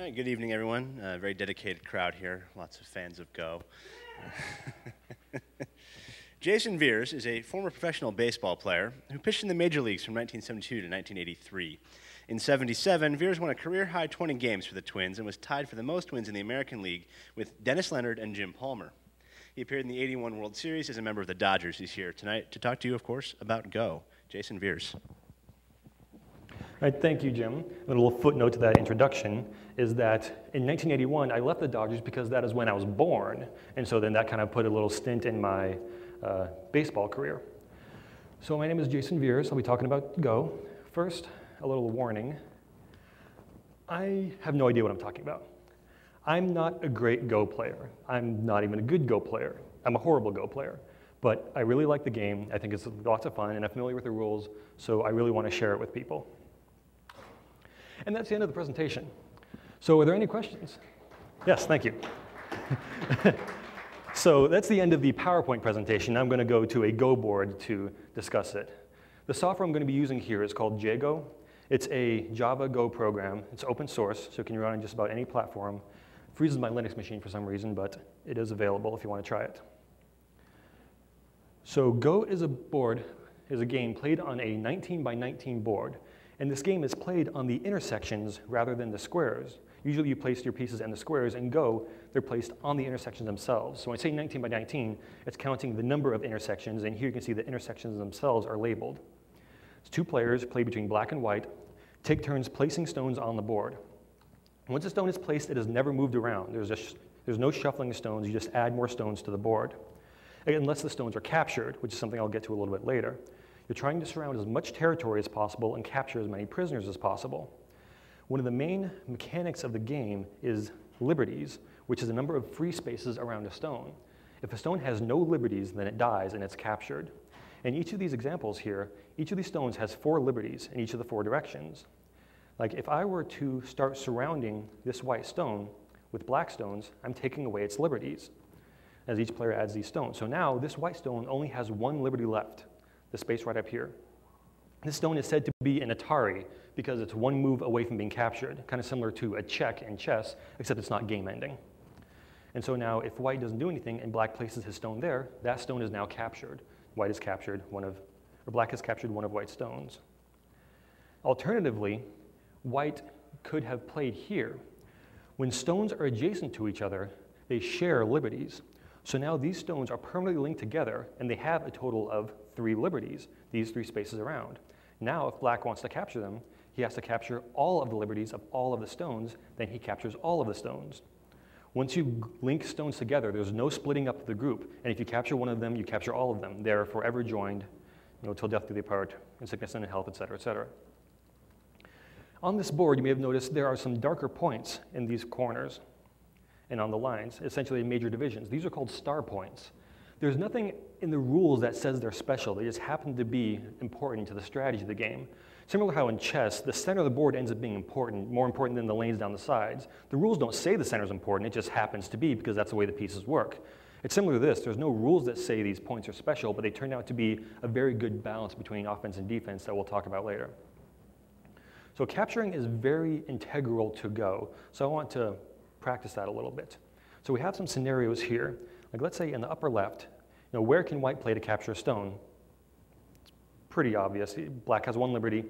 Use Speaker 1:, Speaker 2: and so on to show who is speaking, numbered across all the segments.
Speaker 1: All right, good evening, everyone. Very dedicated crowd here. Lots of fans of Go. Jason Viers is a former professional baseball player who pitched in the major leagues from 1972 to 1983. In '77, Viers won a career-high 20 games for the Twins and was tied for the most wins in the American League with Dennis Leonard and Jim Palmer. He appeared in the '81 World Series as a member of the Dodgers. He's here tonight to talk to you, of course, about Go. Jason Viers.
Speaker 2: All right, thank you, Jim. A little footnote to that introduction is that in 1981, I left the Dodgers because that is when I was born, and so then that kind of put a little stint in my baseball career. So my name is Jason Viers. I'll be talking about Go. First, a little warning. I have no idea what I'm talking about. I'm not a great Go player. I'm not even a good Go player. I'm a horrible Go player. But I really like the game. I think it's lots of fun, and I'm familiar with the rules, so I really want to share it with people. And that's the end of the presentation. So are there any questions? Yes, thank you. So that's the end of the PowerPoint presentation. I'm going to go to a Go board to discuss it. The software I'm going to be using here is called JGo. It's a Java Go program. It's open source, so it can run on just about any platform. It freezes my Linux machine for some reason, but it is available if you want to try it. So Go is a game played on a 19 by 19 board. And this game is played on the intersections rather than the squares. Usually you place your pieces in the squares. In Go, they're placed on the intersections themselves. So when I say 19 by 19, it's counting the number of intersections, and here you can see the intersections themselves are labeled. It's two players play between black and white, take turns placing stones on the board. Once a stone is placed, it is never moved around. There's no shuffling of stones. You just add more stones to the board. Unless the stones are captured, which is something I'll get to a little bit later. You're trying to surround as much territory as possible and capture as many prisoners as possible. One of the main mechanics of the game is liberties, which is a number of free spaces around a stone. If a stone has no liberties, then it dies and it's captured. In each of these examples here, each of these stones has 4 liberties in each of the 4 directions. Like if I were to start surrounding this white stone with black stones, I'm taking away its liberties as each player adds these stones. So now this white stone only has 1 liberty left. The space right up here. This stone is said to be an Atari because it's 1 move away from being captured, kind of similar to a check in chess, except it's not game ending. And so now if white doesn't do anything and black places his stone there, that stone is now captured. Black has captured one of white's stones. Alternatively, white could have played here. When stones are adjacent to each other, they share liberties. So now these stones are permanently linked together, and they have a total of 3 liberties, these 3 spaces around. Now, if black wants to capture them, he has to capture all of the liberties of all of the stones, then he captures all of the stones. Once you link stones together, there's no splitting up the group, and if you capture one of them, you capture all of them. They're forever joined, till death do they part, in sickness and in health, et cetera, et cetera. On this board, you may have noticed there are some darker points in these corners and on the lines, essentially major divisions. These are called star points. There's nothing in the rules that says they're special. They just happen to be important to the strategy of the game. Similar to how in chess, the center of the board ends up being important, more important than the lanes down the sides. The rules don't say the center is important, it just happens to be because that's the way the pieces work. It's similar to this. There's no rules that say these points are special, but they turn out to be a very good balance between offense and defense that we'll talk about later. So capturing is very integral to Go, so I want to practice that a little bit. So we have some scenarios here. Like let's say in the upper left, where can white play to capture a stone? It's pretty obvious. Black has 1 liberty.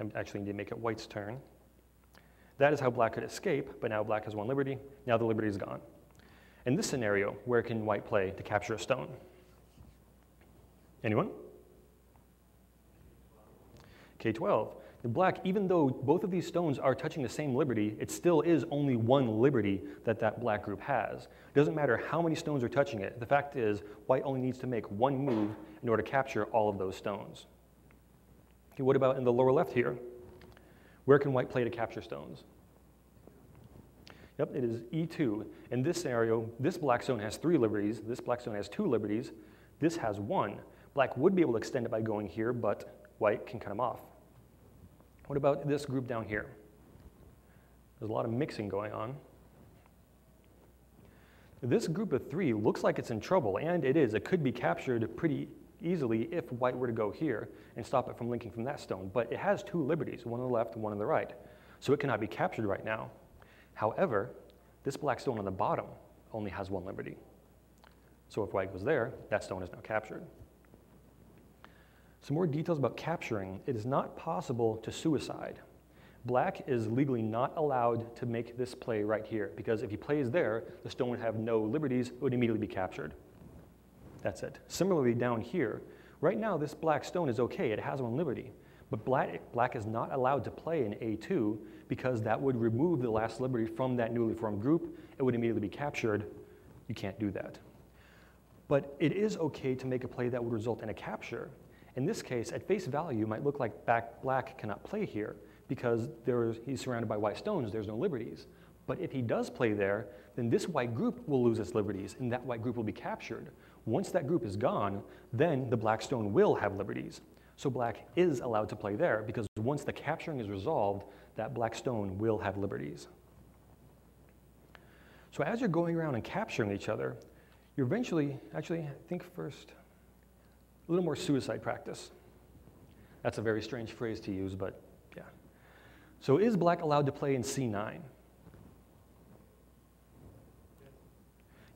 Speaker 2: I actually need to make it white's turn. That is how black could escape, but now black has 1 liberty. Now the liberty is gone. In this scenario, where can white play to capture a stone? Anyone? K12. Black, even though both of these stones are touching the same liberty, it still is only 1 liberty that black group has. It doesn't matter how many stones are touching it. The fact is, white only needs to make 1 move in order to capture all of those stones. Okay, what about in the lower left here? Where can white play to capture stones? Yep, it is E2. In this scenario, this black stone has 3 liberties, this black stone has 2 liberties, this has 1. Black would be able to extend it by going here, but white can cut him off. What about this group down here? There's a lot of mixing going on. This group of 3 looks like it's in trouble, and it is. It could be captured pretty easily if white were to go here and stop it from linking from that stone. But it has 2 liberties, 1 on the left and 1 on the right. So it cannot be captured right now. However, this black stone on the bottom only has 1 liberty. So if white goes there, that stone is now captured. Some more details about capturing. It is not possible to suicide. Black is legally not allowed to make this play right here, because if he plays there, the stone would have no liberties, it would immediately be captured. That's it. Similarly, down here, right now this black stone is okay, it has 1 liberty, but black is not allowed to play in A2 because that would remove the last liberty from that newly formed group, it would immediately be captured. You can't do that. But it is okay to make a play that would result in a capture. In this case, at face value, it might look like black cannot play here because he's surrounded by white stones, there's no liberties. But if he does play there, then this white group will lose its liberties, and that white group will be captured. Once that group is gone, then the black stone will have liberties. So black is allowed to play there, because once the capturing is resolved, that black stone will have liberties. So as you're going around and capturing each other, you're eventually, actually, I think first, a little more suicide practice. That's a very strange phrase to use, but yeah. So is black allowed to play in C9?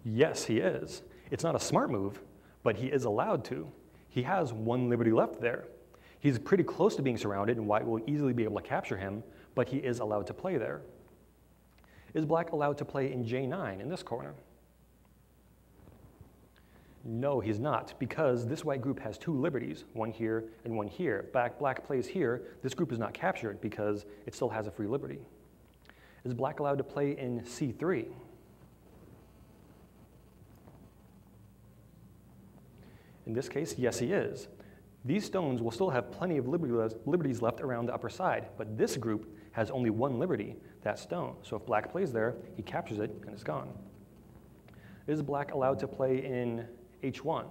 Speaker 2: Yes, he is. It's not a smart move, but he is allowed to. He has 1 liberty left there. He's pretty close to being surrounded, and white will easily be able to capture him, but he is allowed to play there. Is black allowed to play in J9 in this corner? No, he's not, because this white group has 2 liberties, 1 here and 1 here. Black plays here, this group is not captured because it still has a free liberty. Is black allowed to play in C3? In this case, yes, he is. These stones will still have plenty of liberties left around the upper side, but this group has only 1 liberty, that stone. So if black plays there, he captures it and it's gone. Is black allowed to play in H1?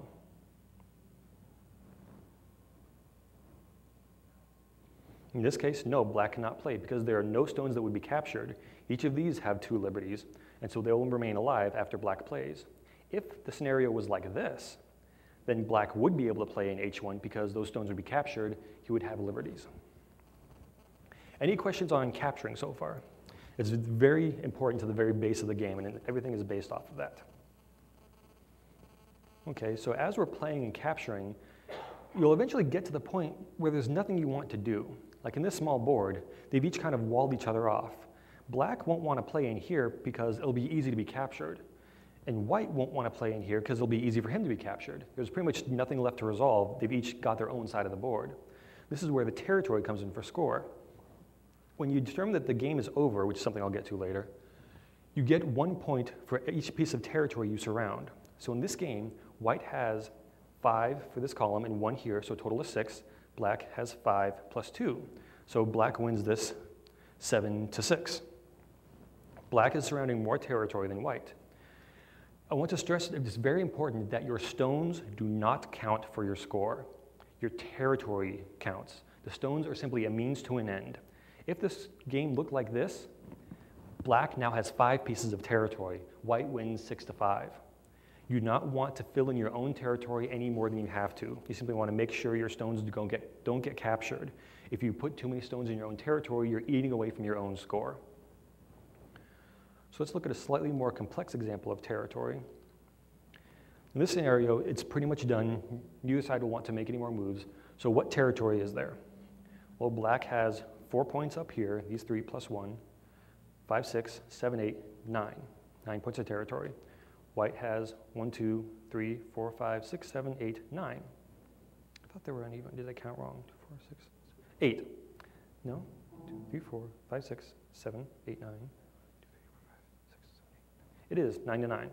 Speaker 2: In this case, no, black cannot play because there are no stones that would be captured. Each of these have 2 liberties, and so they will remain alive after black plays. If the scenario was like this, then black would be able to play in H1 because those stones would be captured, he would have liberties. Any questions on capturing so far? It's very important to the very base of the game, and everything is based off of that. Okay, so as we're playing and capturing, you'll eventually get to the point where there's nothing you want to do. Like in this small board, they've each kind of walled each other off. Black won't want to play in here because it'll be easy to be captured. And white won't want to play in here because it'll be easy for him to be captured. There's pretty much nothing left to resolve. They've each got their own side of the board. This is where the territory comes in for score. When you determine that the game is over, which is something I'll get to later, you get 1 point for each piece of territory you surround. So in this game, white has 5 for this column and 1 here, so a total of 6. Black has 5 plus 2. So black wins this 7-6. Black is surrounding more territory than white. I want to stress that it's very important that your stones do not count for your score. Your territory counts. The stones are simply a means to an end. If this game looked like this, black now has 5 pieces of territory. White wins 6-5. You do not want to fill in your own territory any more than you have to. You simply want to make sure your stones don't get captured. If you put too many stones in your own territory, you're eating away from your own score. So let's look at a slightly more complex example of territory. In this scenario, it's pretty much done. Neither side will want to make any more moves. So what territory is there? Well, black has 4 points up here, these 3 plus 1, 5, 6, 7, 8, 9. 9 points of territory. White has 1, 2, 3, 4, 5, 6, 7, 8, 9. I thought they were uneven. Did I count wrong? 2, 4, 6, 8. No? 2, 3, 4, 5, 6, 7, 8, 9. It is 9-9.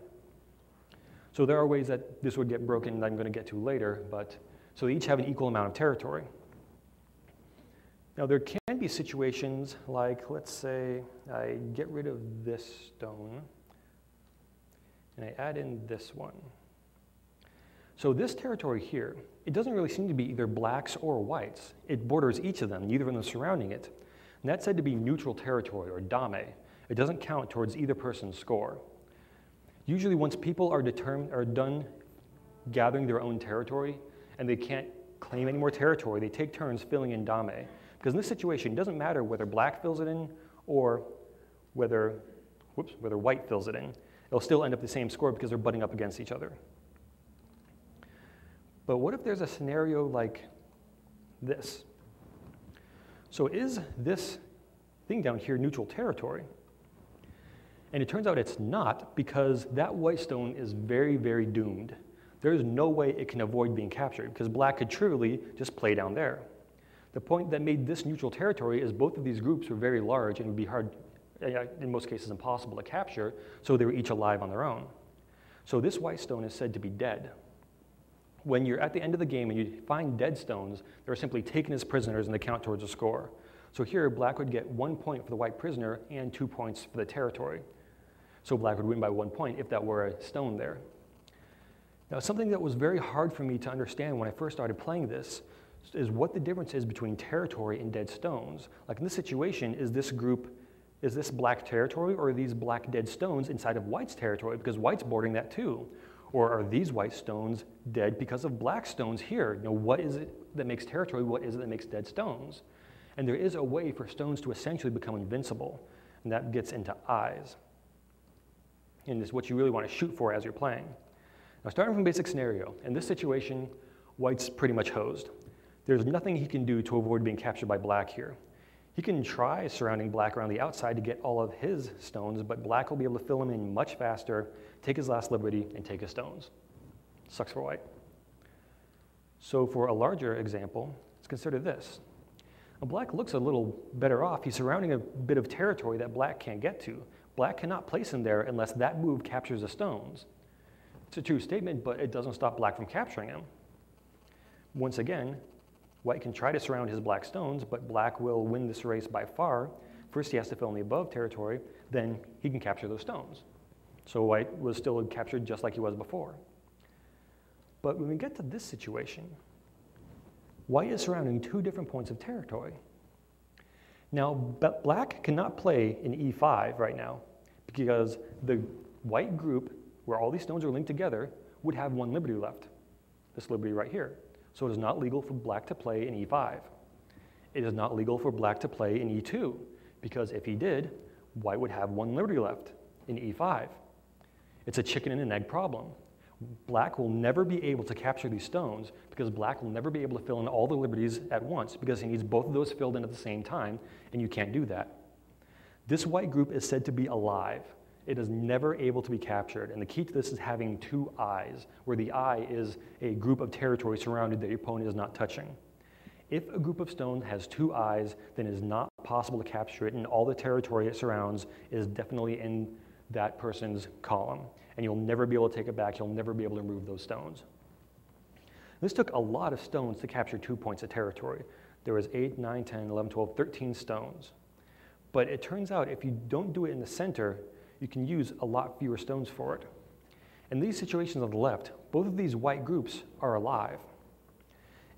Speaker 2: So there are ways that this would get broken that I'm going to get to later, but so they each have an equal amount of territory. Now there can be situations like, let's say I get rid of this stone and I add in this one. So this territory here, it doesn't really seem to be either blacks or whites. It borders each of them, neither of them surrounding it. And that's said to be neutral territory, or dame. It doesn't count towards either person's score. Usually once people are done gathering their own territory and they can't claim any more territory, they take turns filling in dame. Because in this situation, it doesn't matter whether black fills it in or whether whether white fills it in. It'll still end up the same score because they're butting up against each other. But what if there's a scenario like this? So is this thing down here neutral territory? And it turns out it's not, because that white stone is very, very doomed. There is no way it can avoid being captured, because black could truly just play down there. The point that made this neutral territory is both of these groups were very large and would be hard, in most cases impossible to capture, so they were each alive on their own. So this white stone is said to be dead. When you're at the end of the game and you find dead stones, they're simply taken as prisoners and they count towards a score. So here, black would get 1 point for the white prisoner and 2 points for the territory. So black would win by 1 point if that were a stone there. Now, something that was very hard for me to understand when I first started playing this is what the difference is between territory and dead stones. Like in this situation, is this black territory, or are these black dead stones inside of white's territory, because white's bordering that too? Or are these white stones dead because of black stones here? You know, what is it that makes territory? What is it that makes dead stones? And there is a way for stones to essentially become invincible, and that gets into eyes. And it's what you really want to shoot for as you're playing. Now, starting from basic scenario, in this situation, white's pretty much hosed. There's nothing he can do to avoid being captured by black here. He can try surrounding black around the outside to get all of his stones, but black will be able to fill him in much faster, take his last liberty, and take his stones. Sucks for white. So for a larger example, let's consider this. Now, black looks a little better off. He's surrounding a bit of territory that black can't get to. Black cannot place him there unless that move captures the stones. It's a true statement, but it doesn't stop black from capturing him. Once again, white can try to surround his black stones, but black will win this race by far. First, he has to fill in the above territory, then he can capture those stones. So white was still captured just like he was before. But when we get to this situation, white is surrounding 2 different points of territory. Now, black cannot play in E5 right now, because the white group, where all these stones are linked together, would have 1 liberty left, this liberty right here. So it is not legal for black to play in E5. It is not legal for black to play in E2, because if he did, white would have 1 liberty left in E5. It's a chicken and an egg problem. Black will never be able to capture these stones, because black will never be able to fill in all the liberties at once, because he needs both of those filled in at the same time, and you can't do that. This white group is said to be alive. It is never able to be captured, and the key to this is having 2 eyes, where the eye is a group of territory surrounded that your opponent is not touching. If a group of stones has 2 eyes, then it is not possible to capture it, and all the territory it surrounds is definitely in that person's column, and you'll never be able to take it back. You'll never be able to remove those stones. This took a lot of stones to capture 2 points of territory. There was 8, 9, 10, 11, 12, 13 stones. But it turns out if you don't do it in the center, you can use a lot fewer stones for it. In these situations on the left, both of these white groups are alive.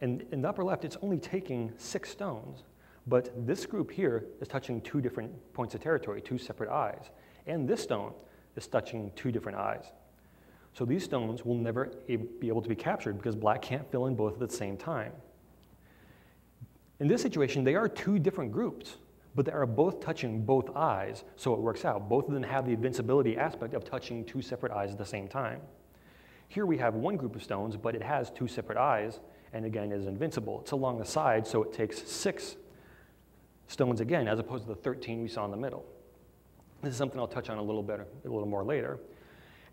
Speaker 2: And in the upper left, it's only taking 6 stones. But this group here is touching 2 different points of territory, 2 separate eyes. And this stone is touching 2 different eyes. So these stones will never be able to be captured because black can't fill in both at the same time. In this situation, they are 2 different groups, but they are both touching both eyes, so it works out. Both of them have the invincibility aspect of touching 2 separate eyes at the same time. Here we have 1 group of stones, but it has 2 separate eyes, and again is invincible. It's along the side, so it takes 6 stones again, as opposed to the 13 we saw in the middle. This is something I'll touch on a little more later.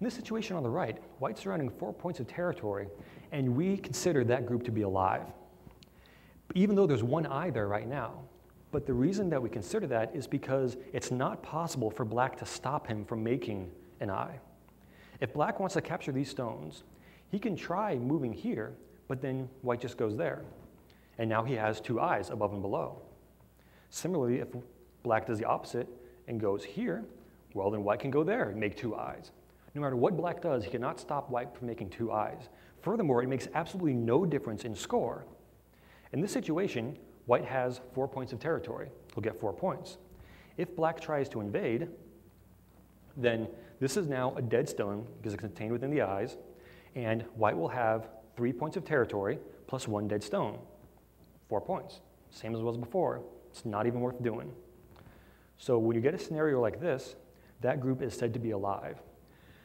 Speaker 2: In this situation on the right, white's surrounding 4 points of territory, and we consider that group to be alive, even though there's 1 eye there right now. But the reason that we consider that is because it's not possible for black to stop him from making an eye. If black wants to capture these stones, he can try moving here, but then white just goes there. And now he has 2 eyes above and below. Similarly, if black does the opposite and goes here, well, then white can go there and make 2 eyes. No matter what black does, he cannot stop white from making 2 eyes. Furthermore, it makes absolutely no difference in score. In this situation, white has 4 points of territory. He'll get 4 points. If black tries to invade, then this is now a dead stone because it's contained within the eyes, and white will have 3 points of territory plus 1 dead stone. 4 points. Same as it was before. It's not even worth doing. So when you get a scenario like this, that group is said to be alive.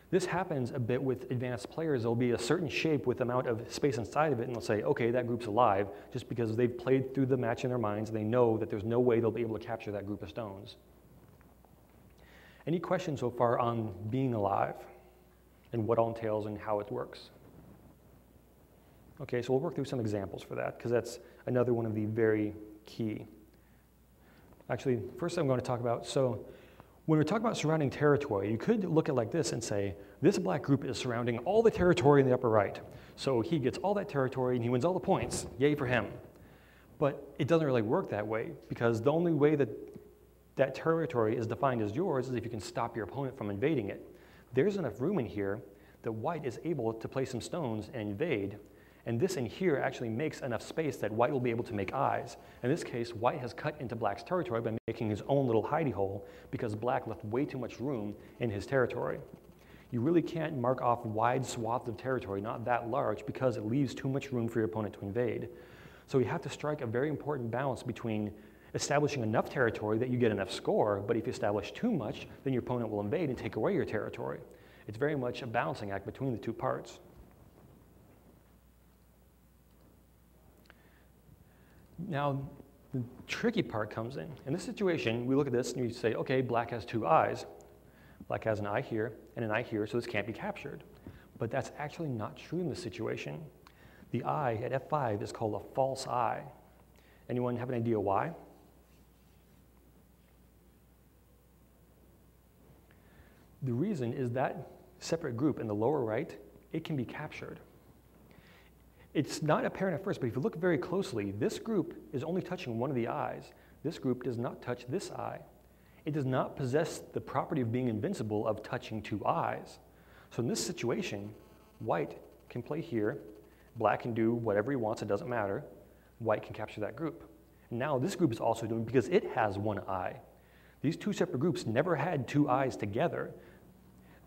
Speaker 2: This happens a bit with advanced players. There'll be a certain shape with amount of space inside of it, and they'll say, okay, that group's alive, just because they've played through the match in their minds, and they know that there's no way they'll be able to capture that group of stones. Any questions so far on being alive and what all entails and how it works? Okay, so we'll work through some examples for that, because that's another one of the very key. Actually, first I'm going to talk about, so when we talk about surrounding territory, you could look at it like this and say, this black group is surrounding all the territory in the upper right. So he gets all that territory and he wins all the points. Yay for him. But it doesn't really work that way, because the only way that that territory is defined as yours is if you can stop your opponent from invading it. There's enough room in here that white is able to place some stones and invade, and this in here actually makes enough space that white will be able to make eyes. In this case, white has cut into black's territory by making his own little hidey hole, because black left way too much room in his territory. You really can't mark off wide swaths of territory, not that large, because it leaves too much room for your opponent to invade. So you have to strike a very important balance between establishing enough territory that you get enough score, but if you establish too much, then your opponent will invade and take away your territory. It's very much a balancing act between the two parts. Now, the tricky part comes in. In this situation, we look at this and you say, okay, black has two eyes. Black has an eye here and an eye here, so this can't be captured. But that's actually not true in this situation. The eye at F5 is called a false eye. Anyone have an idea why? The reason is that separate group in the lower right, it can be captured. It's not apparent at first, but if you look very closely, this group is only touching one of the eyes. This group does not touch this eye. It does not possess the property of being invincible of touching two eyes. So in this situation, white can play here, black can do whatever he wants, it doesn't matter. White can capture that group. Now this group is also doing, because it has one eye. These two separate groups never had two eyes together.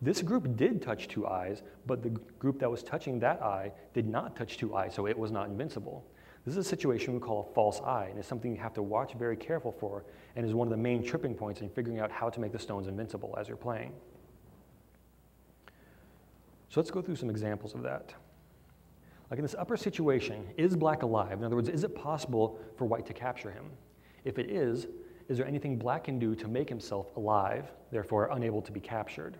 Speaker 2: This group did touch two eyes, but the group that was touching that eye did not touch two eyes, so it was not invincible. This is a situation we call a false eye, and it's something you have to watch very careful for, and is one of the main tripping points in figuring out how to make the stones invincible as you're playing. So let's go through some examples of that. Like in this upper situation, is black alive? In other words, is it possible for white to capture him? If it is there anything black can do to make himself alive, therefore unable to be captured?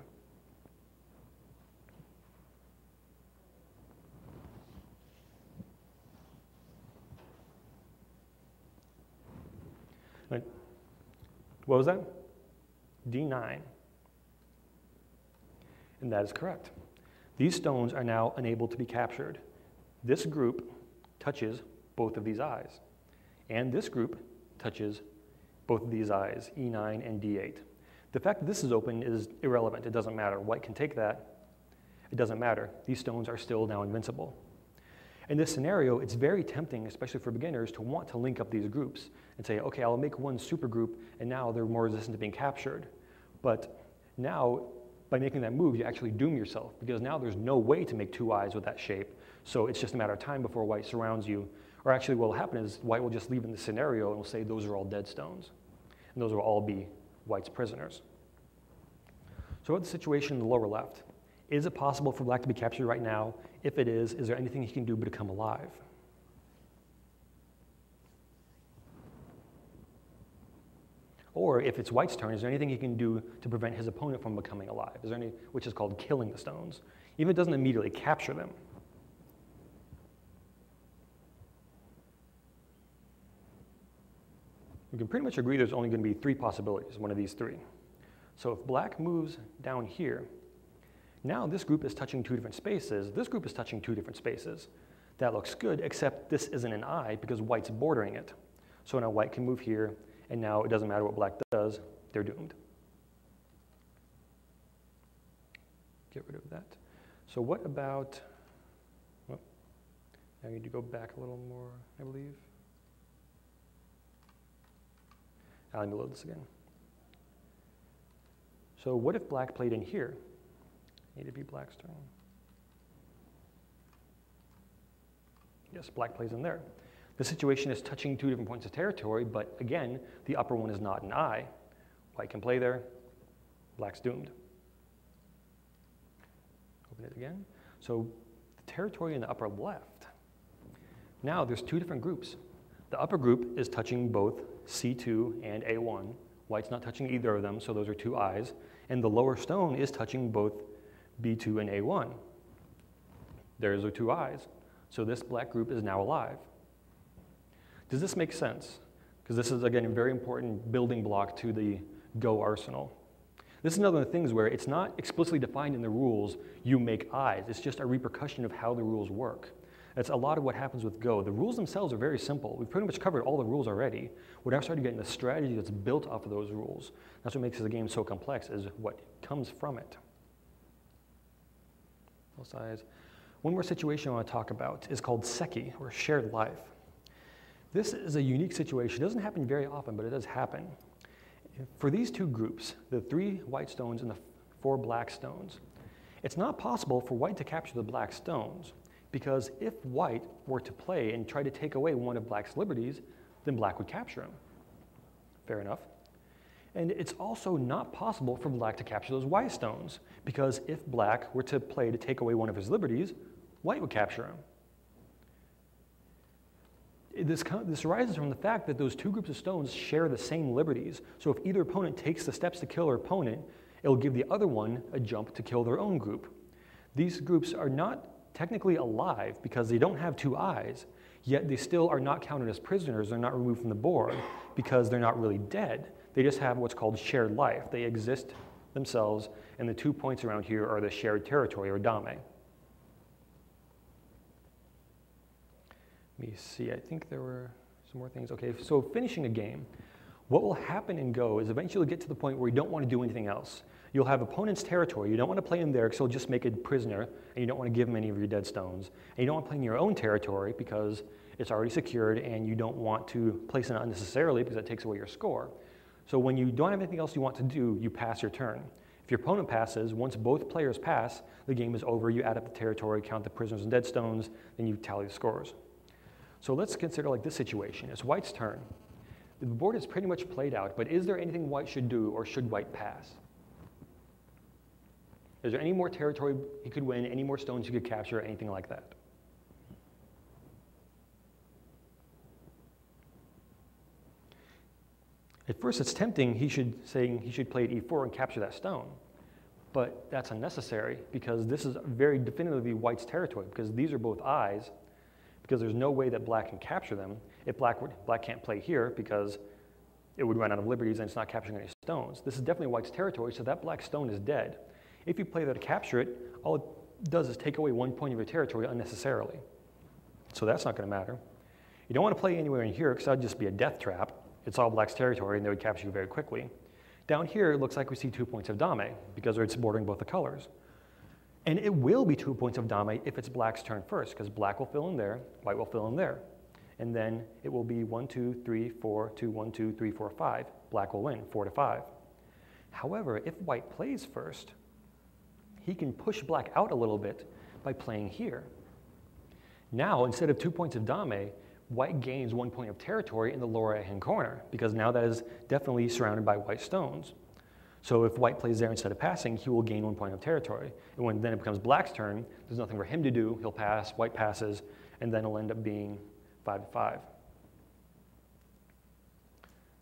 Speaker 2: What was that? D9. And that is correct. These stones are now unable to be captured. This group touches both of these eyes. And this group touches both of these eyes, E9 and D8. The fact that this is open is irrelevant. It doesn't matter. White can take that. It doesn't matter. These stones are still now invincible. In this scenario, it's very tempting, especially for beginners, to want to link up these groups and say, okay, I'll make one supergroup, and now they're more resistant to being captured. But now, by making that move, you actually doom yourself, because now there's no way to make two eyes with that shape. So it's just a matter of time before white surrounds you. Or actually what will happen is white will just leave in the scenario and will say those are all dead stones. And those will all be white's prisoners. So what's the situation in the lower left? Is it possible for black to be captured right now? If it is there anything he can do but become alive? Or if it's white's turn, is there anything he can do to prevent his opponent from becoming alive? Is there any, which is called killing the stones, even if it doesn't immediately capture them? We can pretty much agree there's only going to be three possibilities, one of these three. So if black moves down here, now this group is touching two different spaces. This group is touching two different spaces. That looks good, except this isn't an eye because white's bordering it. So now white can move here, and now it doesn't matter what black does, they're doomed. Get rid of that. So what about, well, I need to go back a little more, I believe. Let me load this again. So what if black played in here? Need to be black's turn. Yes, black plays in there. The situation is touching two different points of territory, but again, the upper one is not an eye. White can play there, Black's doomed. Open it again. So the territory in the upper left. Now there's two different groups. The upper group is touching both C2 and A1. White's not touching either of them, so those are two I's. And the lower stone is touching both B2 and A1. There's the two I's. So this black group is now alive. Does this make sense? Because this is, again, a very important building block to the Go arsenal. This is another of the things where it's not explicitly defined in the rules, you make I's. It's just a repercussion of how the rules work. That's a lot of what happens with Go. The rules themselves are very simple. We've pretty much covered all the rules already. We're now starting to get into the strategy that's built off of those rules. That's what makes the game so complex, is what comes from it. Both sides. One more situation I want to talk about is called Seki, or shared life. This is a unique situation. It doesn't happen very often, but it does happen. For these two groups, the 3 white stones and the 4 black stones, it's not possible for white to capture the black stones, because if white were to play and try to take away one of black's liberties, then black would capture him. Fair enough. And it's also not possible for black to capture those white stones, because if black were to play to take away one of his liberties, white would capture him. This arises from the fact that those two groups of stones share the same liberties. So if either opponent takes the steps to kill their opponent, it'll give the other one a jump to kill their own group. These groups are not technically alive because they don't have two eyes, yet they still are not counted as prisoners. They're not removed from the board because they're not really dead. They just have what's called shared life. They exist themselves, and the 2 points around here are the shared territory, or dame. Let me see, I think there were some more things. Okay, so finishing a game, what will happen in Go is eventually you'll get to the point where you don't want to do anything else. You'll have opponent's territory. You don't want to play in there because he'll just make a prisoner, and you don't want to give him any of your dead stones. And you don't want to play in your own territory because it's already secured, and you don't want to place it unnecessarily because that takes away your score. So when you don't have anything else you want to do, you pass your turn. If your opponent passes, once both players pass, the game is over. You add up the territory, count the prisoners and dead stones, then you tally the scores. So let's consider like this situation. It's white's turn. The board is pretty much played out, but is there anything white should do, or should white pass? Is there any more territory he could win, any more stones he could capture, anything like that? At first it's tempting, he should play at e4 and capture that stone. But that's unnecessary because this is very definitively white's territory, because these are both eyes, because there's no way that black can capture them. If black can't play here because it would run out of liberties and it's not capturing any stones. This is definitely white's territory, so that black stone is dead. If you play there to capture it, all it does is take away 1 point of your territory unnecessarily. So that's not going to matter. You don't want to play anywhere in here because that would just be a death trap. It's all black's territory and they would capture you very quickly. Down here, it looks like we see 2 points of dame because it's bordering both the colors. And it will be 2 points of dame if it's black's turn first, because black will fill in there, white will fill in there. And then it will be 1, 2, 3, 4, 2, 1, 2, 3, 4, 5. Black will win, 4 to 5. However, if white plays first, he can push black out a little bit by playing here. Now, instead of 2 points of dame, white gains 1 point of territory in the lower right-hand corner, because now that is definitely surrounded by white stones. So if white plays there instead of passing, he will gain 1 point of territory. And when then it becomes black's turn, there's nothing for him to do. He'll pass, white passes, and then it'll end up being 5 to 5.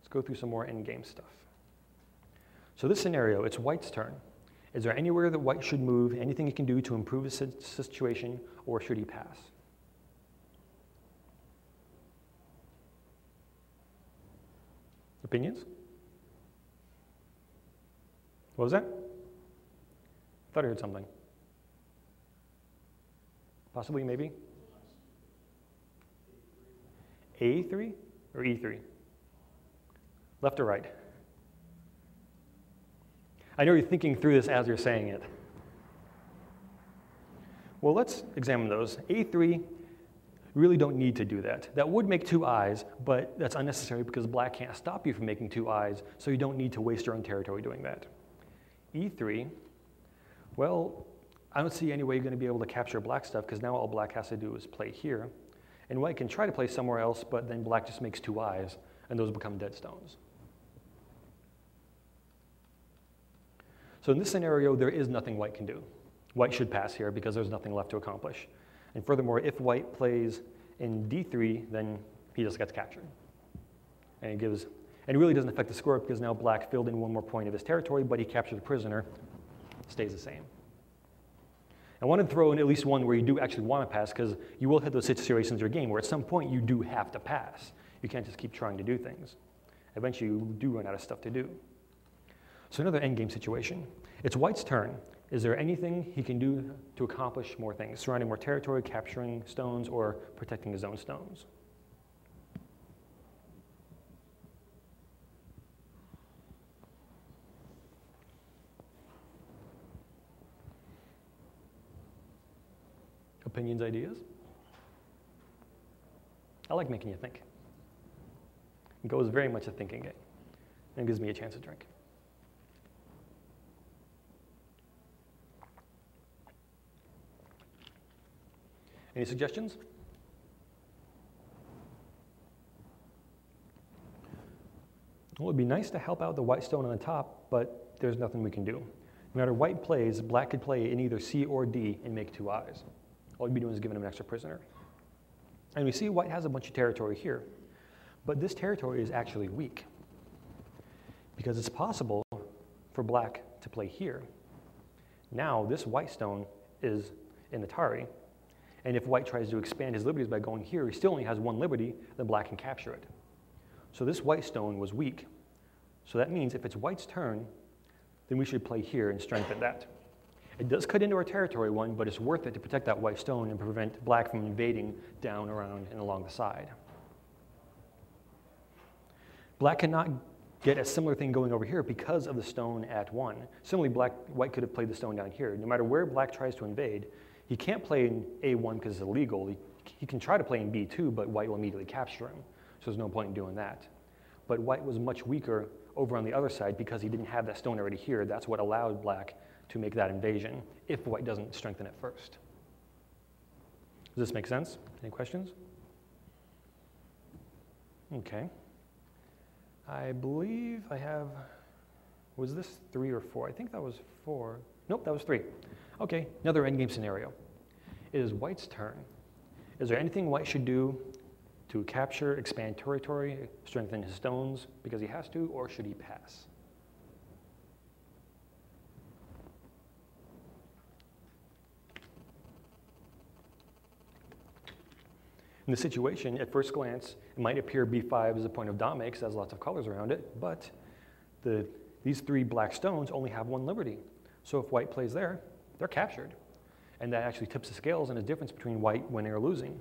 Speaker 2: Let's go through some more endgame stuff. So this scenario, it's white's turn. Is there anywhere that white should move, anything he can do to improve his situation, or should he pass? Opinions? What was that? I thought I heard something. Possibly, maybe? A3 or E3? Left or right? I know you're thinking through this as you're saying it. Well, let's examine those. A3, really don't need to do that. That would make 2 eyes, but that's unnecessary because black can't stop you from making 2 eyes, so you don't need to waste your own territory doing that. E3, well, I don't see any way you're going to be able to capture black stuff because now all black has to do is play here. And white can try to play somewhere else, but then black just makes 2 eyes, and those become dead stones. So in this scenario, there is nothing white can do. White should pass here because there's nothing left to accomplish. And furthermore, if white plays in d3, then he just gets captured. And it really doesn't affect the score because now black filled in one more point of his territory, but he captured the prisoner, stays the same. I wanted to throw in at least one where you do actually want to pass, because you will have those situations in your game where at some point you do have to pass. You can't just keep trying to do things. Eventually you do run out of stuff to do. So another endgame situation. It's white's turn. Is there anything he can do to accomplish more things, surrounding more territory, capturing stones, or protecting his own stones? Opinions, ideas? I like making you think. Go is very much a thinking game, and it gives me a chance to drink. Any suggestions? Well, it'd be nice to help out the white stone on the top, but there's nothing we can do. No matter white plays, black could play in either C or D and make 2 eyes. All you'd be doing is giving him an extra prisoner. And we see white has a bunch of territory here, but this territory is actually weak because it's possible for black to play here. Now this white stone is in the Atari, and if white tries to expand his liberties by going here, he still only has 1 liberty, then black can capture it. So this white stone was weak. So that means if it's white's turn, then we should play here and strengthen that. It does cut into our territory 1, but it's worth it to protect that white stone and prevent black from invading down, around, and along the side. Black cannot get a similar thing going over here because of the stone at 1. Similarly, white could have played the stone down here. No matter where black tries to invade, he can't play in A1 because it's illegal. He can try to play in B2, but white will immediately capture him. So there's no point in doing that. But white was much weaker over on the other side because he didn't have that stone already here. That's what allowed black to make that invasion if white doesn't strengthen it first. Does this make sense? Any questions? Okay. I believe I have, was this 3 or 4? I think that was 4. Nope, that was 3. Okay, another endgame scenario. It is white's turn. Is there anything white should do to capture, expand territory, strengthen his stones because he has to, or should he pass? In this situation, at first glance, it might appear B5 is a point of dominate because it has lots of colors around it, but these 3 black stones only have 1 liberty. So if white plays there, they're captured. And that actually tips the scales in a difference between white winning or losing.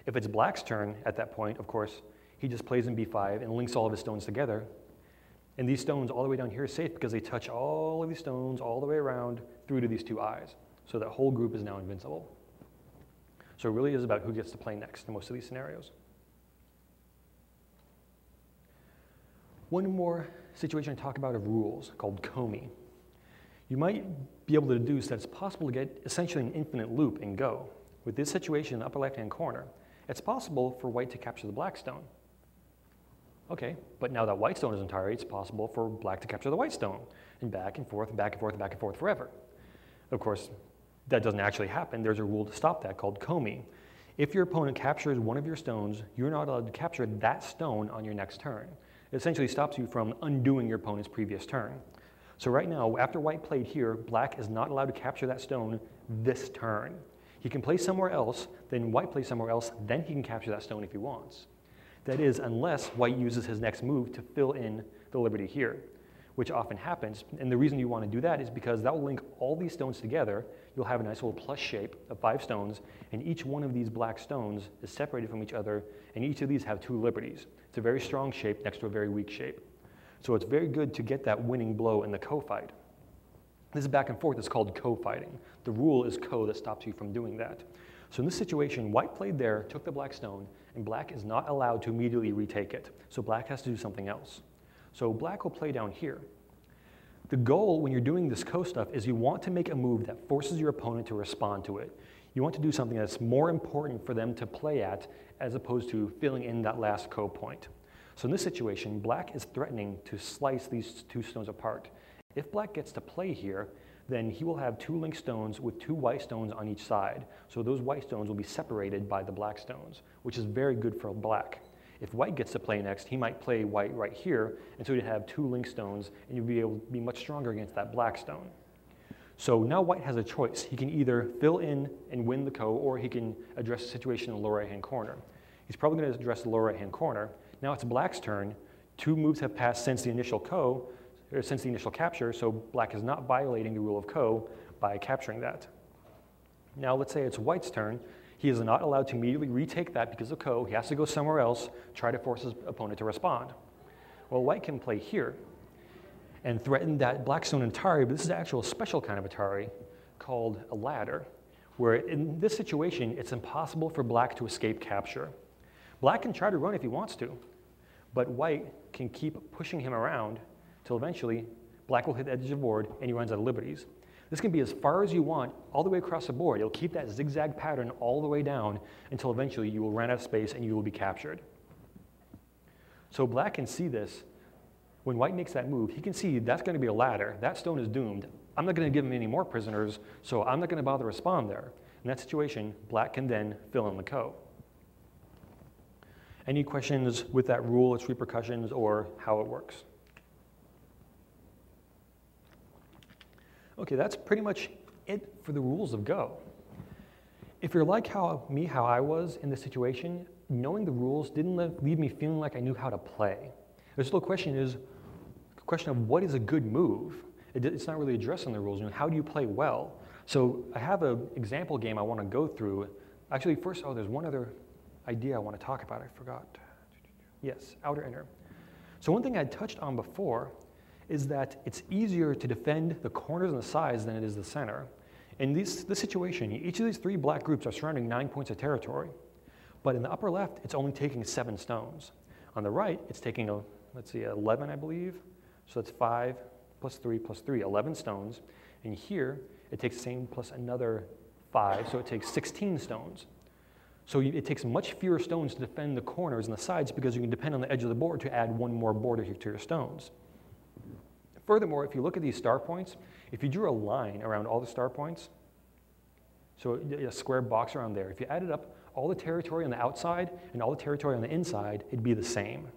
Speaker 2: If it's black's turn at that point, of course, he just plays in B5 and links all of his stones together. And these stones all the way down here are safe because they touch all of these stones all the way around through to these 2 eyes. So that whole group is now invincible. So it really is about who gets to play next in most of these scenarios. One more situation I talk about of rules called Komi. You might be able to deduce that it's possible to get essentially an infinite loop in Go. With this situation in the upper left-hand corner, it's possible for white to capture the black stone. Okay, but now that white stone is entirely, it's possible for black to capture the white stone, and back and forth, and back and forth, and back and forth forever. Of course, that doesn't actually happen. There's a rule to stop that called Komi. If your opponent captures one of your stones, you're not allowed to capture that stone on your next turn. It essentially stops you from undoing your opponent's previous turn. So right now, after white played here, black is not allowed to capture that stone this turn. He can play somewhere else, then white plays somewhere else, then he can capture that stone if he wants. That is, unless white uses his next move to fill in the liberty here, which often happens. And the reason you want to do that is because that will link all these stones together. You'll have a nice little plus shape of 5 stones, and each one of these black stones is separated from each other, and each of these have 2 liberties. It's a very strong shape next to a very weak shape. So it's very good to get that winning blow in the co-fight. This back and forth is called co-fighting. The rule is co that stops you from doing that. So in this situation, white played there, took the black stone, and black is not allowed to immediately retake it. So black has to do something else. So black will play down here. The goal when you're doing this co stuff is you want to make a move that forces your opponent to respond to it. You want to do something that's more important for them to play at as opposed to filling in that last co point. So in this situation, black is threatening to slice these 2 stones apart If black gets to play here, then he will have 2 link stones with 2 white stones on each side. So those white stones will be separated by the black stones, which is very good for black. If white gets to play next, he might play white right here, and so he'd have 2 link stones, and you'll be able to be much stronger against that black stone. So now white has a choice. He can either fill in and win the ko, or he can address the situation in the lower right-hand corner. He's probably going to address the lower right-hand corner. Now it's black's turn. 2 moves have passed since the initial ko, or since the initial capture, so black is not violating the rule of ko by capturing that. Now let's say it's white's turn. He is not allowed to immediately retake that because of ko. He has to go somewhere else, try to force his opponent to respond. Well, white can play here and threaten that black stone entirely, but this is an actual special kind of Atari called a ladder, where in this situation, it's impossible for black to escape capture. Black can try to run if he wants to, but white can keep pushing him around till eventually black will hit the edge of the board and he runs out of liberties. This can be as far as you want, all the way across the board. You'll keep that zigzag pattern all the way down until eventually you will run out of space and you will be captured. So black can see this. When white makes that move, he can see that's going to be a ladder. That stone is doomed. I'm not going to give him any more prisoners, so I'm not going to bother to respond there. In that situation, black can then fill in the ko. Any questions with that rule, its repercussions, or how it works? Okay, that's pretty much it for the rules of Go. If you're like how I was in this situation, knowing the rules didn't leave me feeling like I knew how to play. The still question is a question of what is a good move. It's not really addressing the rules. You know, how do you play well? So I have an example game I want to go through. Actually, first, there's one other idea I want to talk about. I forgot. Yes, outer inner. So one thing I touched on before is that it's easier to defend the corners and the sides than it is the center. In this situation, each of these 3 black groups are surrounding 9 points of territory. But in the upper left, it's only taking 7 stones. On the right, it's taking, let's see, 11, I believe. So that's 5 plus 3 plus 3, 11 stones. And here, it takes the same plus another 5, so it takes 16 stones. So it takes much fewer stones to defend the corners and the sides because you can depend on the edge of the board to add 1 more border to your stones. Furthermore, if you look at these star points, if you drew a line around all the star points, so a square box around there, if you added up all the territory on the outside and all the territory on the inside, it'd be the same.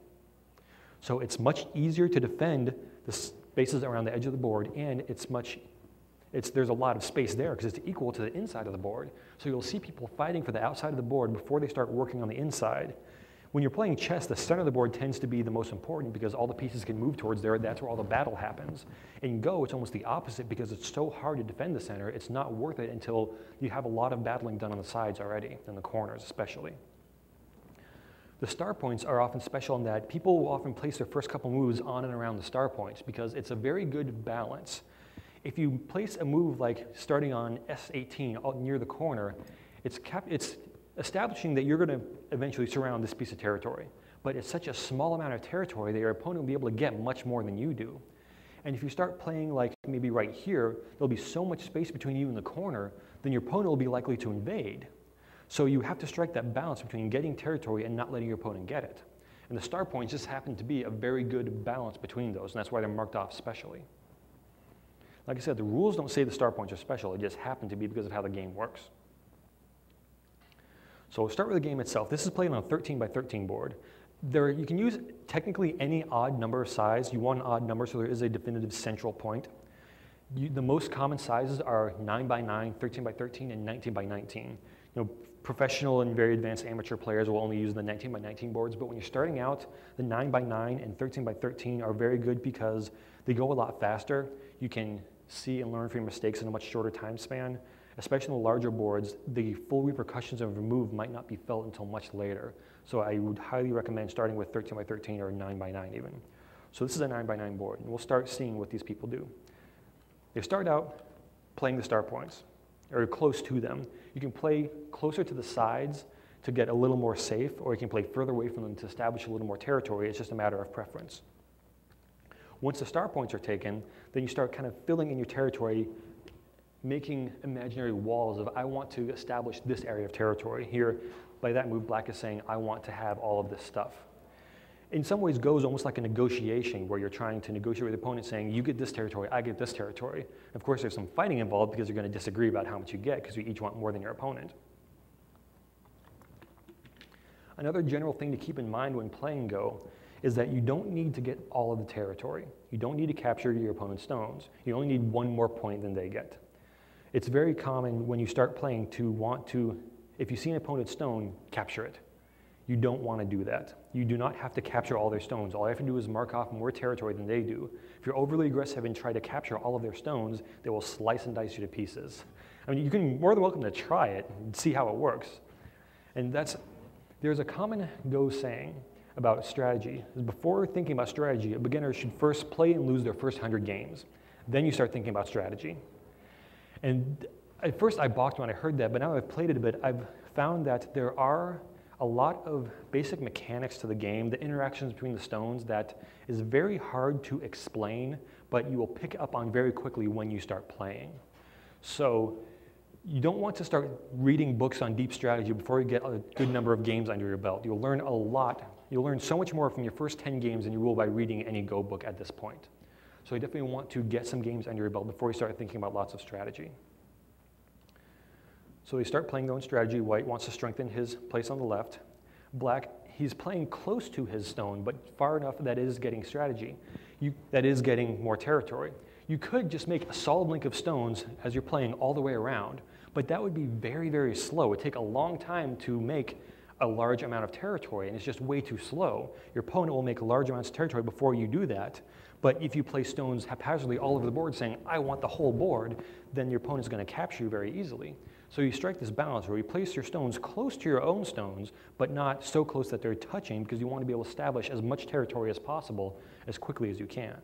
Speaker 2: So it's much easier to defend the spaces around the edge of the board, and there's a lot of space there because it's equal to the inside of the board. So you'll see people fighting for the outside of the board before they start working on the inside. When you're playing chess, the center of the board tends to be the most important because all the pieces can move towards there. That's where all the battle happens. In Go, it's almost the opposite because it's so hard to defend the center. It's not worth it until you have a lot of battling done on the sides already, and the corners especially. The star points are often special in that people will often place their first couple moves on and around the star points because it's a very good balance. If you place a move like starting on S18 near the corner, it's establishing that you're going to eventually surround this piece of territory. But it's such a small amount of territory that your opponent will be able to get much more than you do. And if you start playing like maybe right here, there'll be so much space between you and the corner, then your opponent will be likely to invade. So you have to strike that balance between getting territory and not letting your opponent get it. And the star points just happen to be a very good balance between those, and that's why they're marked off specially. Like I said, the rules don't say the star points are special, it just happen to be because of how the game works. So we'll start with the game itself. This is played on a 13 by 13 board. You can use technically any odd number of size. You want an odd number, so there is a definitive central point. The most common sizes are 9 by 9, 13 by 13, and 19 by 19. Professional and very advanced amateur players will only use the 19 by 19 boards, but when you're starting out, the 9 by 9 and 13 by 13 are very good because they go a lot faster. You can see and learn from your mistakes in a much shorter time span. Especially on the larger boards, the full repercussions of a move might not be felt until much later. So I would highly recommend starting with 13 by 13 or 9 by 9 even. So this is a 9 by 9 board, and we'll start seeing what these people do. They start out playing the star points, or close to them. You can play closer to the sides to get a little more safe, or you can play further away from them to establish a little more territory. It's just a matter of preference. Once the star points are taken, then you start kind of filling in your territory, making imaginary walls of, I want to establish this area of territory. Here, by that move, black is saying, I want to have all of this stuff. in some ways goes almost like a negotiation where you're trying to negotiate with the opponent saying, you get this territory, I get this territory. Of course, there's some fighting involved because you're going to disagree about how much you get because you each want more than your opponent. Another general thing to keep in mind when playing Go is that you don't need to get all of the territory. You don't need to capture your opponent's stones. You only need one more point than they get. It's very common when you start playing to want to, if you see an opponent's stone, capture it. You don't want to do that. You do not have to capture all their stones. All you have to do is mark off more territory than they do. If you're overly aggressive and try to capture all of their stones, they will slice and dice you to pieces. I mean, you can more than welcome to try it and see how it works. And there's a common Go saying about strategy. Before thinking about strategy, a beginner should first play and lose their first 100 games. Then you start thinking about strategy. And at first I balked when I heard that, but now I've played it a bit, I've found that there are a lot of basic mechanics to the game, the interactions between the stones, that is very hard to explain, but you will pick up on very quickly when you start playing. So you don't want to start reading books on deep strategy before you get a good number of games under your belt. You'll learn a lot. You'll learn so much more from your first 10 games than you will by reading any Go book at this point. So you definitely want to get some games under your belt before you start thinking about lots of strategy. So they start playing their own strategy. White wants to strengthen his place on the left. Black, he's playing close to his stone, but far enough that is getting strategy. That is getting more territory. You could just make a solid link of stones as you're playing all the way around, but that would be very, very slow. It would take a long time to make a large amount of territory, and it's just way too slow. Your opponent will make large amounts of territory before you do that, but if you place stones haphazardly all over the board saying, I want the whole board, then your opponent's going to capture you very easily. So you strike this balance where you place your stones close to your own stones, but not so close that they're touching, because you want to be able to establish as much territory as possible as quickly as you can.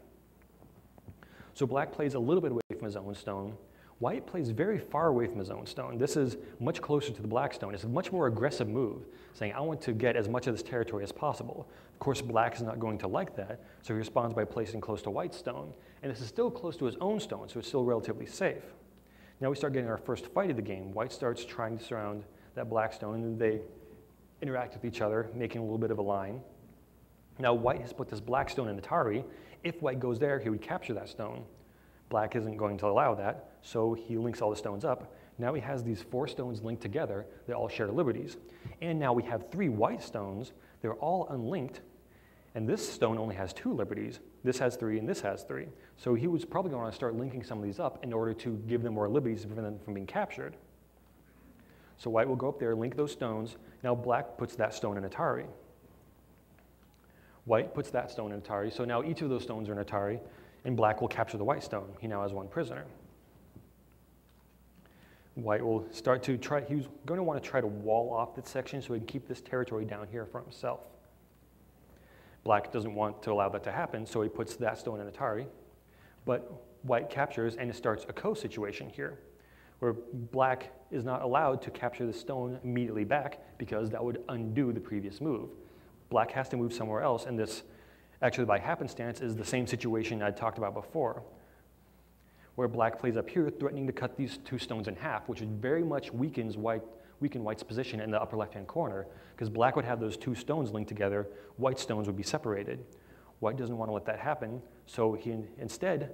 Speaker 2: So black plays a little bit away from his own stone. White plays very far away from his own stone. This is much closer to the black stone. It's a much more aggressive move, saying, I want to get as much of this territory as possible. Of course, black is not going to like that, so he responds by placing close to white's stone. And this is still close to his own stone, so it's still relatively safe. Now we start getting our first fight of the game. White starts trying to surround that black stone, and they interact with each other, making a little bit of a line. Now white has put this black stone in Atari. If white goes there, he would capture that stone. Black isn't going to allow that, so he links all the stones up. Now he has these 4 stones linked together. They all share liberties. And now we have 3 white stones. They're all unlinked. And this stone only has 2 liberties. This has 3, and this has 3. So he was probably going to start linking some of these up in order to give them more liberties to prevent them from being captured. So white will go up there, link those stones. Now black puts that stone in Atari. White puts that stone in Atari. So now each of those stones are in Atari, and black will capture the white stone. He now has 1 prisoner. White will start to try, he's going to want to try to wall off this section so he can keep this territory down here for himself. Black doesn't want to allow that to happen, so he puts that stone in Atari. But white captures, and it starts a co-situation here, where black is not allowed to capture the stone immediately back because that would undo the previous move. Black has to move somewhere else, and this, actually by happenstance, is the same situation I talked about before, where black plays up here, threatening to cut these 2 stones in half, which very much weaken white's position in the upper left-hand corner, because black would have those 2 stones linked together, white's stones would be separated. White doesn't want to let that happen, so he instead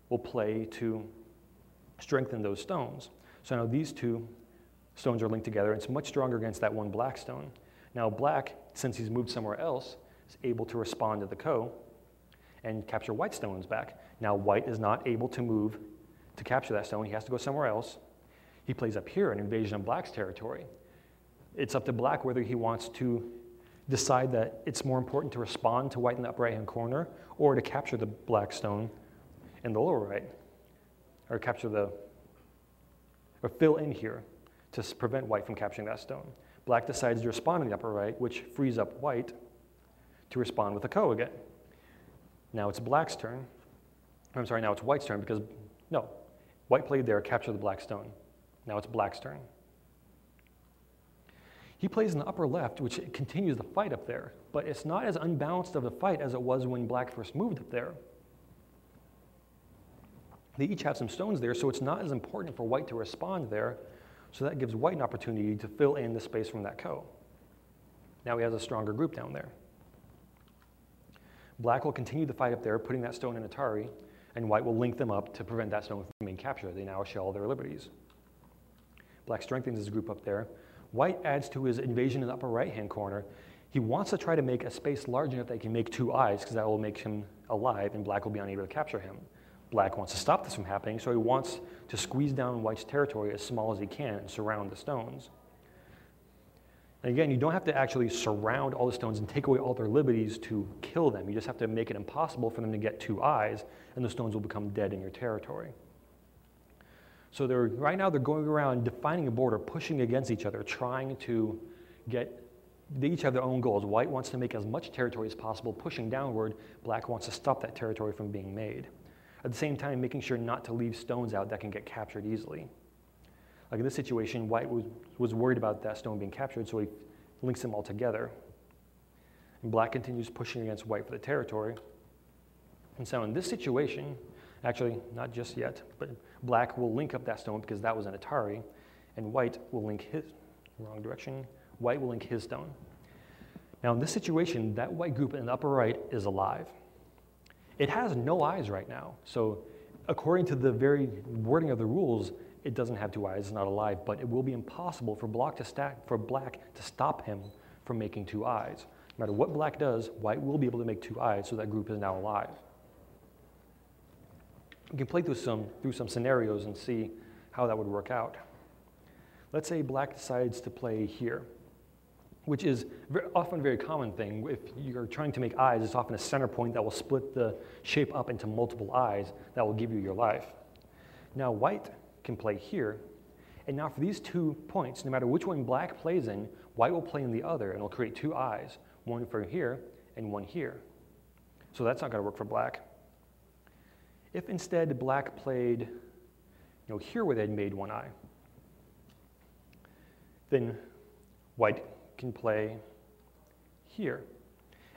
Speaker 2: will play to strengthen those stones. So now these 2 stones are linked together, and it's much stronger against that 1 black stone. Now black, since he's moved somewhere else, is able to respond to the ko and capture white stones back. Now white is not able to move to capture that stone. He has to go somewhere else. He plays up here, an invasion of black's territory. It's up to black whether he wants to decide that it's more important to respond to white in the upper right-hand corner or to capture the black stone in the lower right, or or fill in here to prevent white from capturing that stone. Black decides to respond in the upper right, which frees up white to respond with a ko again. Now it's black's turn. I'm sorry, now it's white's turn because, no, white played there, captured the black stone. Now it's black's turn. He plays in the upper left, which continues the fight up there, but it's not as unbalanced of a fight as it was when black first moved up there. They each have some stones there, so it's not as important for white to respond there, so that gives white an opportunity to fill in the space from that ko. Now he has a stronger group down there. Black will continue the fight up there, putting that stone in Atari, and white will link them up to prevent that stone from being captured. They now share all their liberties. Black strengthens his group up there. White adds to his invasion in the upper right-hand corner. He wants to try to make a space large enough that he can make two eyes, because that will make him alive, and Black will be unable to capture him. Black wants to stop this from happening, so he wants to squeeze down White's territory as small as he can and surround the stones. And again, you don't have to actually surround all the stones and take away all their liberties to kill them. You just have to make it impossible for them to get two eyes, and the stones will become dead in your territory. So right now they're going around defining a border, pushing against each other, trying to they each have their own goals. White wants to make as much territory as possible, pushing downward. Black wants to stop that territory from being made. At the same time, making sure not to leave stones out that can get captured easily. Like in this situation, White was worried about that stone being captured, so he links them all together. And Black continues pushing against White for the territory. And so in this situation, actually, not just yet, but Black will link up that stone because that was an Atari, and White will link wrong direction, White will link his stone. Now in this situation, that white group in the upper right is alive. It has no eyes right now, so according to the very wording of the rules, it doesn't have two eyes, it's not alive, but it will be impossible for Black to stop him from making two eyes. No matter what Black does, White will be able to make two eyes, so that group is now alive. We can play through some scenarios and see how that would work out. Let's say Black decides to play here, which is often a very common thing. If you're trying to make eyes, it's often a center point that will split the shape up into multiple eyes that will give you your life. Now White can play here, and now for these 2 points, no matter which one Black plays in, White will play in the other, and it'll create two eyes, one for here and one here. So that's not going to work for Black. If instead Black played here where they'd made one eye, then White can play here.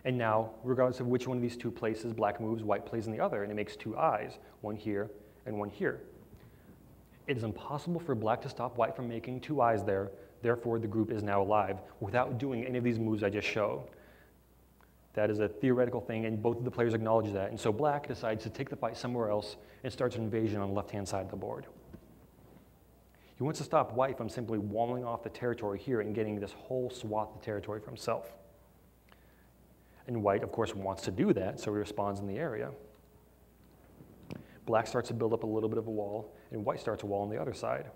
Speaker 2: And now, regardless of which one of these two places Black moves, White plays in the other, and it makes two eyes, one here and one here. It is impossible for Black to stop White from making two eyes there, therefore the group is now alive without doing any of these moves I just showed. That is a theoretical thing, and both of the players acknowledge that, and so Black decides to take the fight somewhere else and starts an invasion on the left-hand side of the board. He wants to stop White from simply walling off the territory here and getting this whole swath of territory for himself. And White, of course, wants to do that, so he responds in the area. Black starts to build up a little bit of a wall, and White starts a wall on the other side.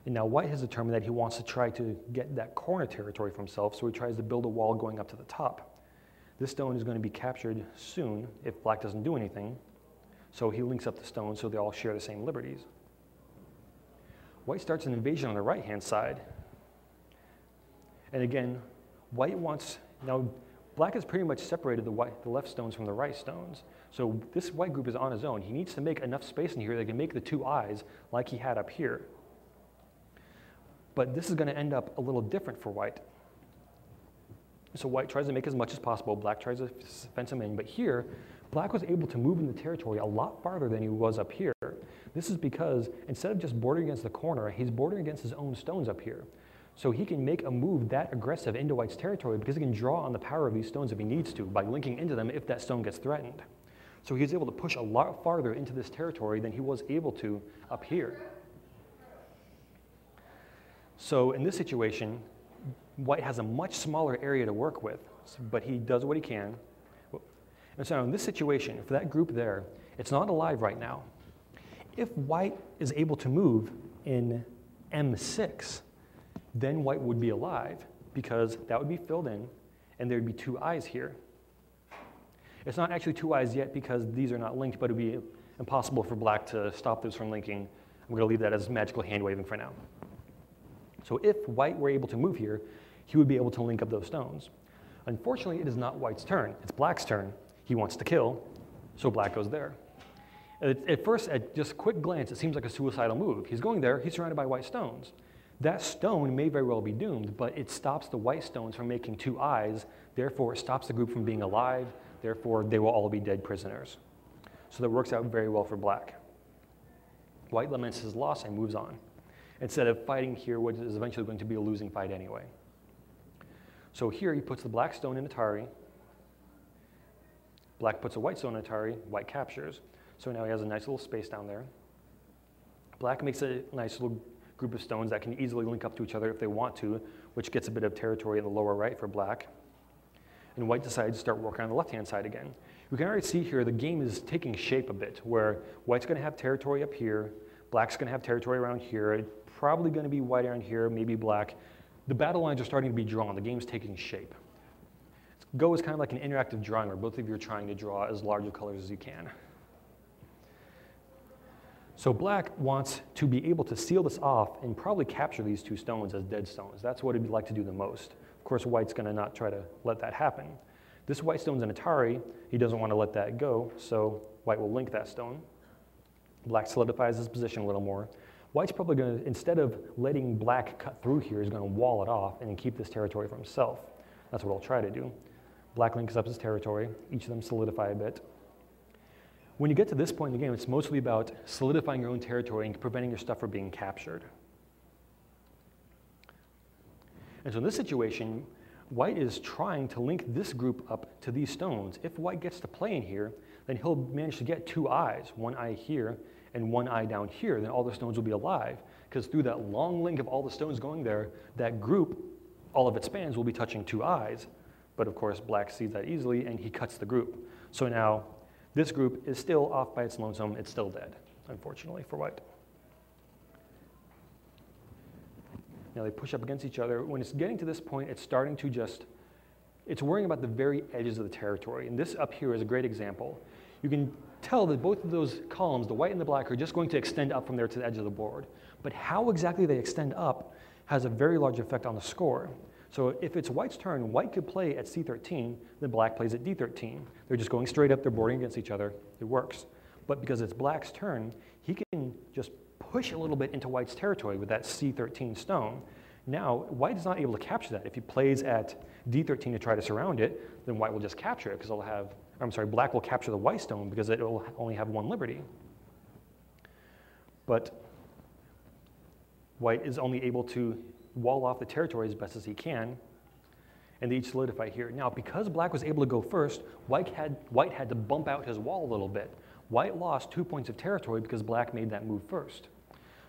Speaker 2: And now White has determined that he wants to try to get that corner territory for himself, so he tries to build a wall going up to the top. This stone is going to be captured soon if Black doesn't do anything, so he links up the stones so they all share the same liberties. White starts an invasion on the right-hand side. And again, White wants, now Black has pretty much separated the left stones from the right stones. So this White group is on his own. He needs to make enough space in here that he can make the two eyes like he had up here. But this is going to end up a little different for White. So White tries to make as much as possible. Black tries to fence him in. But here, Black was able to move in the territory a lot farther than he was up here. This is because instead of just bordering against the corner, he's bordering against his own stones up here. So he can make a move that aggressive into White's territory because he can draw on the power of these stones if he needs to by linking into them if that stone gets threatened. So he's able to push a lot farther into this territory than he was able to up here. So in this situation, White has a much smaller area to work with, but he does what he can. And so in this situation, for that group there, it's not alive right now. If White is able to move in M6, then White would be alive because that would be filled in and there'd be two eyes here. It's not actually two eyes yet because these are not linked, but it would be impossible for Black to stop those from linking. I'm going to leave that as magical hand waving for now. So if White were able to move here, he would be able to link up those stones. Unfortunately, it is not White's turn. It's Black's turn. He wants to kill, so Black goes there. At first, at just a quick glance, it seems like a suicidal move. He's going there. He's surrounded by white stones. That stone may very well be doomed, but it stops the white stones from making two eyes. Therefore, it stops the group from being alive. Therefore, they will all be dead prisoners. So that works out very well for Black. White laments his loss and moves on, instead of fighting here what is eventually going to be a losing fight anyway. So here he puts the black stone in Atari, Black puts a white stone in Atari, white captures. So now he has a nice little space down there. Black makes a nice little group of stones that can easily link up to each other if they want to, which gets a bit of territory in the lower right for black. And white decides to start working on the left-hand side again. We can already see here the game is taking shape a bit, where white's going to have territory up here, black's going to have territory around here, probably going to be white around here, maybe black. The battle lines are starting to be drawn. The game's taking shape. Go is kind of like an interactive drawing where both of you are trying to draw as large of colors as you can. So black wants to be able to seal this off and probably capture these two stones as dead stones. That's what he'd like to do the most. Of course, white's going to not try to let that happen. This white stone's an Atari. He doesn't want to let that go, so white will link that stone. Black solidifies his position a little more. White's probably going to, instead of letting black cut through here, he's going to wall it off and keep this territory for himself. That's what he'll try to do. Black links up his territory. Each of them solidify a bit. When you get to this point in the game, it's mostly about solidifying your own territory and preventing your stuff from being captured. And so in this situation, white is trying to link this group up to these stones. If white gets to play in here, then he'll manage to get two eyes, one eye here and one eye down here. Then all the stones will be alive, because through that long link of all the stones going there, that group, all of its spans, will be touching two eyes. But of course, black sees that easily, and he cuts the group. So now, this group is still off by its lonesome. It's still dead, unfortunately, for white. Now they push up against each other. When it's getting to this point, it's starting to it's worrying about the very edges of the territory. And this up here is a great example. You can tell that both of those columns, the white and the black, are just going to extend up from there to the edge of the board. But how exactly they extend up has a very large effect on the score. So if it's white's turn, white could play at C13, then black plays at D13. They're just going straight up, they're boarding against each other, it works. But because it's black's turn, he can just push a little bit into white's territory with that C13 stone. Now, white is not able to capture that. If he plays at D13 to try to surround it, then white will just capture it, because black will capture the white stone because it will only have one liberty. But white is only able to wall off the territory as best as he can, and they each solidify here. Now, because black was able to go first, white had to bump out his wall a little bit. White lost 2 points of territory because black made that move first.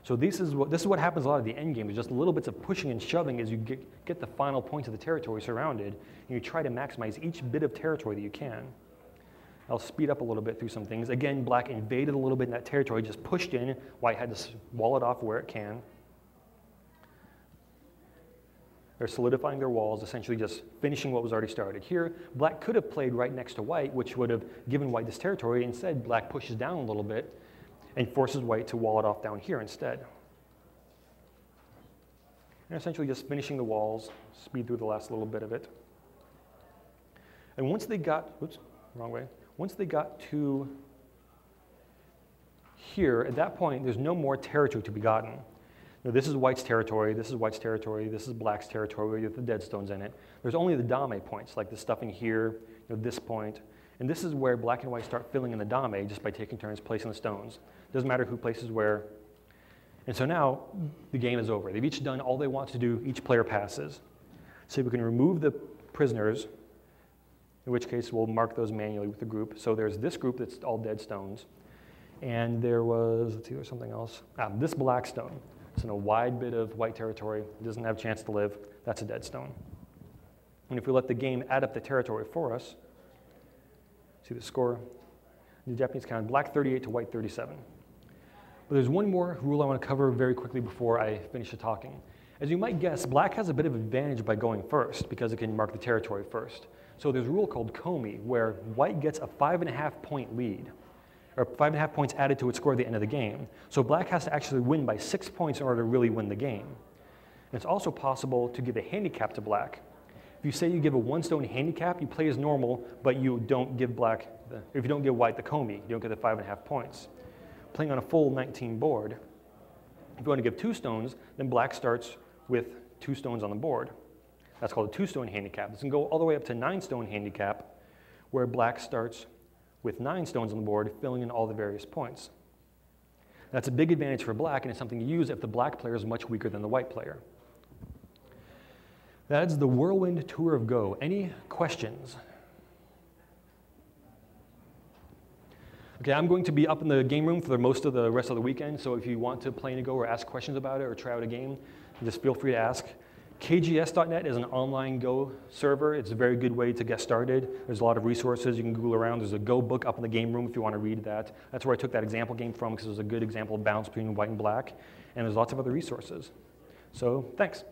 Speaker 2: So this is what happens a lot of the end game, is just little bits of pushing and shoving as you get the final points of the territory surrounded, and you try to maximize each bit of territory that you can. I'll speed up a little bit through some things. Again, black invaded a little bit in that territory, just pushed in. White had to wall it off where it can. They're solidifying their walls, essentially just finishing what was already started. Here, black could have played right next to white, which would have given white this territory. Instead, black pushes down a little bit and forces white to wall it off down here instead. And essentially just finishing the walls, speed through the last little bit of it. And once they got, once they got to here, at that point, there's no more territory to be gotten. Now, this is white's territory, this is white's territory, this is black's territory with the dead stones in it. There's only the dame points, like the stuffing here, this point. And this is where black and white start filling in the dame just by taking turns placing the stones. Doesn't matter who places where. And so now the game is over. They've each done all they want to do, each player passes. So we can remove the prisoners, in which case we'll mark those manually with the group. So there's this group that's all dead stones. And there was, let's see, there's something else. This black stone. It's in a wide bit of white territory. It doesn't have a chance to live. That's a dead stone. And if we let the game add up the territory for us, see the score? The Japanese counted black 38 to white 37. But there's one more rule I want to cover very quickly before I finish the talking. As you might guess, black has a bit of advantage by going first because it can mark the territory first. So there's a rule called komi where white gets a 5.5 point lead, or 5.5 points added to its score at the end of the game. So black has to actually win by 6 points in order to really win the game. And it's also possible to give a handicap to black. If you say you give a 1 stone handicap, you play as normal, but you don't give if you don't give white the komi, you don't get the 5.5 points. Playing on a full 19 board, if you want to give 2 stones, then black starts with 2 stones on the board. That's called a 2 stone handicap. This can go all the way up to 9 stone handicap, where black starts with 9 stones on the board, filling in all the various points. That's a big advantage for black, and it's something to use if the black player is much weaker than the white player. That is the whirlwind tour of Go. Any questions? Okay, I'm going to be up in the game room for most of the rest of the weekend, so if you want to play Go or ask questions about it or try out a game, just feel free to ask. KGS.net is an online Go server. It's a very good way to get started. There's a lot of resources you can Google around. There's a Go book up in the game room if you want to read that. That's where I took that example game from because it was a good example of balance between white and black. And there's lots of other resources. So thanks.